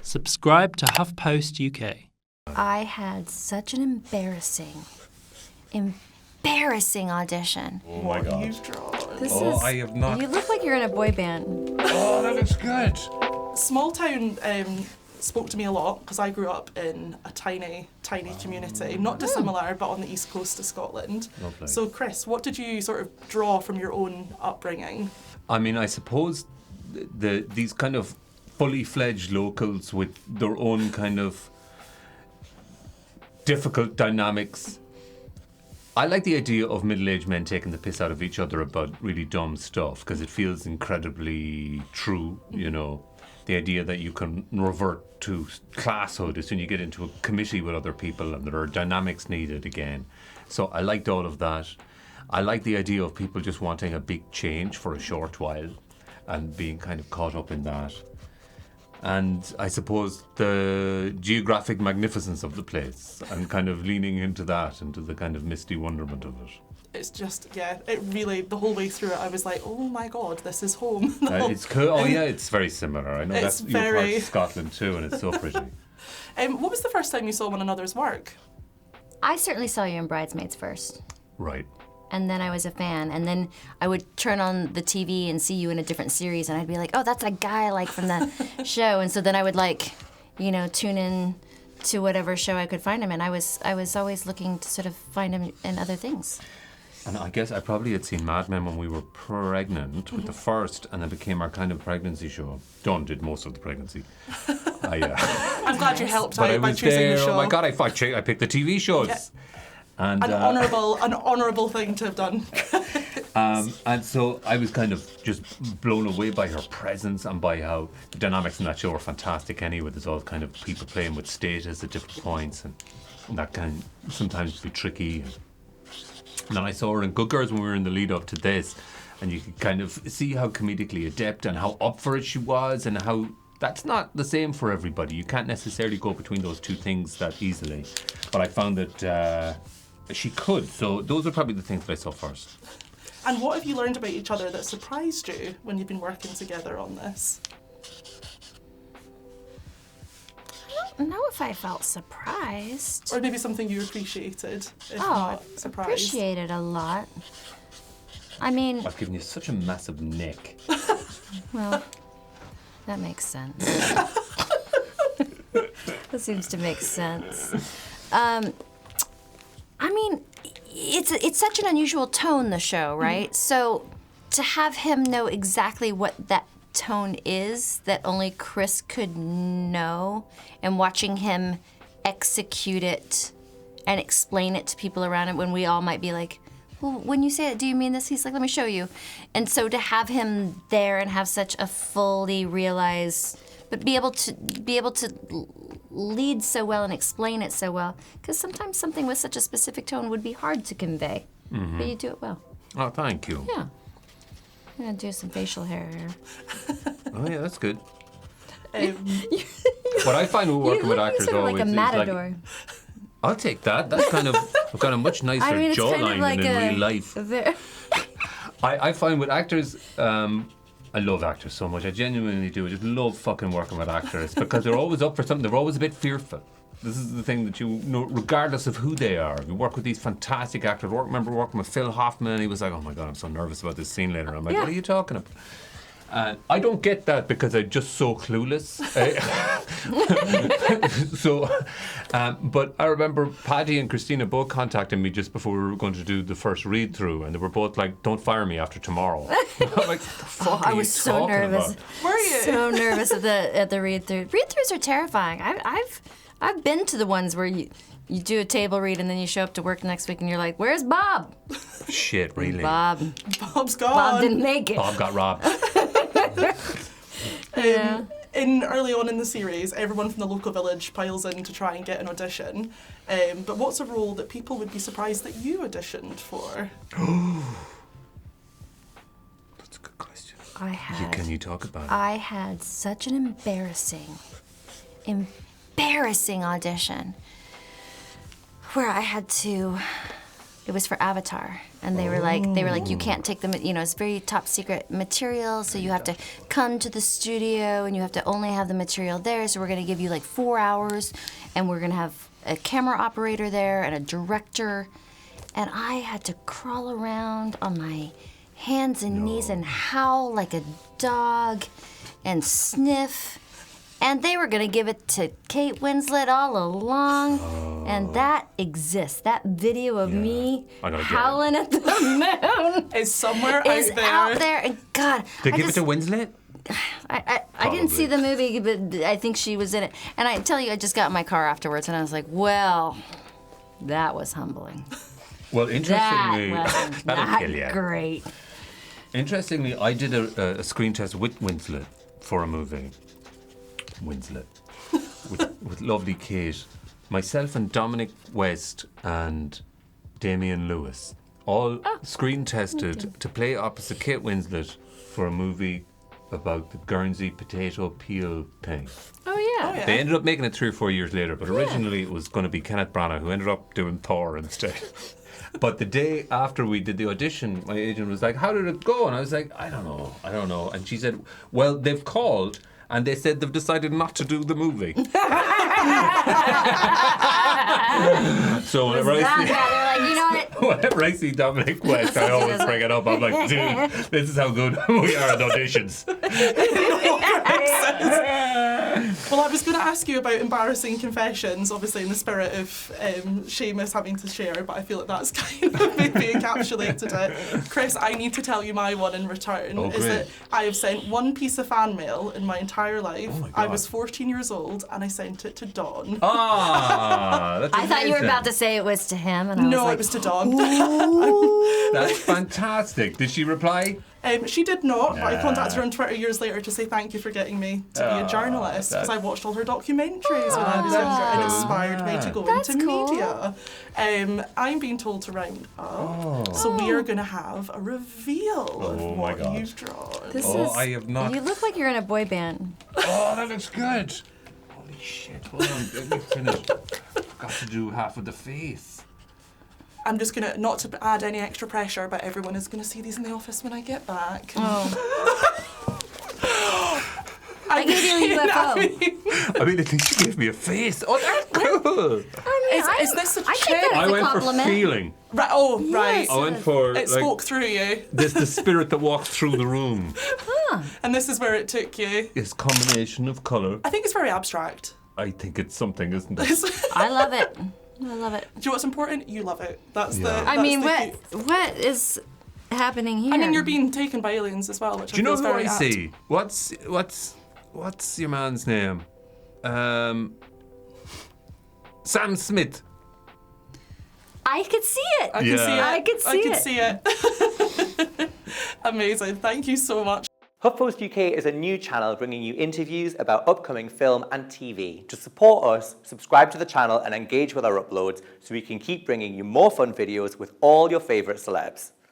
Subscribe to HuffPost UK. I had such an embarrassing audition. Oh my God. I have not. You look like you're in a boy band. Oh, that looks good. Small town spoke to me a lot because I grew up in a tiny community, not dissimilar, but on the east coast of Scotland. Lovely. So, Chris, what did you sort of draw from your own upbringing? I mean, I suppose these kind of fully fledged locals with their own kind of difficult dynamics. I like the idea of middle-aged men taking the piss out of each other about really dumb stuff because it feels incredibly true, you know. The idea that you can revert to classhood as soon as you get into a committee with other people and there are dynamics needed again. So I liked all of that. I like the idea of people just wanting a big change for a short while and being kind of caught up in that. And I suppose the geographic magnificence of the place and kind of leaning into that, into the kind of misty wonderment of it. It's just, it really, the whole way through it, I was like, oh my God, this is home. It's cool. Oh yeah, it's very similar. I know It's that's your part very- of Scotland too, and it's so pretty. What was the first time you saw one another's work? I certainly saw you in Bridesmaids first. Right. And then I was a fan. And then I would turn on the TV and see you in a different series. And I'd be like, oh, that's a guy I like from the show. And so then I would tune in to whatever show I could find him. And I was always looking to sort of find him in other things. And I guess I probably had seen Mad Men when we were pregnant with the first, and it became our kind of pregnancy show. Dawn did most of the pregnancy. I'm glad you helped But I out by was choosing there. the show. Oh my God! I picked the TV shows. Yeah. And, An honourable thing to have done. and so I was kind of just blown away by her presence and by how the dynamics in that show are fantastic anyway. There's all kind of people playing with status at different points, and that can sometimes be tricky. And then I saw her in Good Girls when we were in the lead up to this, and you could kind of see how comedically adept and how up for it she was, and how that's not the same for everybody. You can't necessarily go between those two things that easily. But I found that she could. So those are probably the things that I saw first. And what have you learned about each other that surprised you when you've been working together on this? I don't know if I felt surprised. Or maybe something you appreciated, if Oh, not surprised. appreciated a lot. I mean, I've given you such a massive neck. well, that makes sense. That seems to make sense. I mean, it's such an unusual tone, the show, right? So to have him know exactly what that tone is that only Chris could know, and watching him execute it and explain it to people around him when we all might be like, well, when you say it, do you mean this? He's like, let me show you. And so to have him there and have such a fully realized, but be able to lead so well and explain it so well, because sometimes something with such a specific tone would be hard to convey, but you do it well. Oh, thank you. Yeah. I'm gonna do some facial hair here. Oh yeah, that's good. What I find with working with actors sort of always like a is matador. I'll take that. That's kind of I've got a much nicer I mean, it's jawline kind of like than in real life. There. I find with actors, I love actors so much. I genuinely do. I just love fucking working with actors because they're always up for something. They're always a bit fearful. This is the thing that you know, regardless of who they are. You work with these fantastic actors. I remember working with Phil Hoffman, and he was like, "Oh my God, I'm so nervous about this scene later." I'm like, Yeah. "What are you talking about?" I don't get that because I'm just so clueless. But I remember Paddy and Christina both contacted me just before we were going to do the first read through, and they were both like, "Don't fire me after tomorrow." I'm like, "The fuck are I you was so talking nervous. about?" Were you? So nervous at the read through. Read throughs are terrifying. I've been to the ones where you do a table read and then you show up to work next week and you're like, "Where's Bob?" Shit, really? Bob Bob's gone. Bob didn't make it. Bob got robbed. Yeah. In early on in the series, everyone from the local village piles in to try and get an audition. But what's a role that people would be surprised that you auditioned for? That's a good question. Can you talk about it? I had such an embarrassing audition where I had to It was for Avatar, and they were like, you can't take them. You know, it's very top secret material, so you have to come to the studio, and you have to only have the material there. So we're gonna give you like 4 hours, and we're gonna have a camera operator there and a director, and I had to crawl around on my hands and knees and howl like a dog, and sniff. And they were going to give it to Kate Winslet all along. And that exists. That video of me howling at the moon Is somewhere is out there. out there. And God, They give it to Winslet? I didn't see the movie, but I think she was in it. And I tell you, I just got in my car afterwards, and I was like, well, that was humbling. Well, interestingly, That was that'll not kill you. great. Interestingly, I did a screen test with Winslet for a movie. Winslet. with lovely Kate. Myself and Dominic West and Damian Lewis all screen tested to play opposite Kate Winslet for a movie about the Guernsey potato peel thing. Oh, yeah. They ended up making it 3 or 4 years later, but originally it was going to be Kenneth Branagh, who ended up doing Thor instead. But the day after we did the audition, my agent was like, how did it go? And I was like, I don't know. And she said, well, they've called and they said they've decided not to do the movie. So whenever I see... They're like, you know what? Whenever I see Dominic West, I always bring it up. I'm like, dude, this is how good we are at auditions. Well, I was going to ask you about embarrassing confessions, obviously in the spirit of Seamus having to share, but I feel like that's kind of maybe encapsulated it. Chris, I need to tell you my one in return. Oh, is that I have sent one piece of fan mail in my entire life. Oh my God. I was 14 years old and I sent it to Dawn. That's I thought you were amazing. about to say it was to him, and I was No, like, it was to Dawn. That's fantastic. Did she reply? She did not, but I Yeah. contacted her on Twitter years later to say thank you for getting me to be a journalist, because I watched all her documentaries when I was younger and it inspired me to go That's into cool. media. I'm being told to round up, so we are going to have a reveal of Oh my what God. you've drawn. this Oh, is, I have not- You look like you're in a boy band. Oh, that looks good. Holy shit. Hold on. Let me finish. Got to do half of the face. I'm just going to, not to add any extra pressure, but everyone is going to see these in the office when I get back. Oh. I gave you a UFO. I mean, at least you gave me a face. Oh, that's cool. Is this a I chip? think I that's a went for compliment. feeling. Right, oh, right. Yes. I went for, It like, spoke through you, there's the spirit that walks through the room. and this is where it took you. It's combination of colour. I think it's very abstract. I think it's something, isn't it? Do I love it. I love it. you know what's important? You love it. That's Yeah. the. I that's mean, the key. what is happening here? I mean, you're being taken by aliens as well, which Do you I know feel who is very I apt. see? What's your man's name? Sam Smith. I could see it. I can Yeah. see it. I could see it. see it. Amazing. Thank you so much. HuffPost UK is a new channel bringing you interviews about upcoming film and TV. To support us, subscribe to the channel and engage with our uploads so we can keep bringing you more fun videos with all your favourite celebs.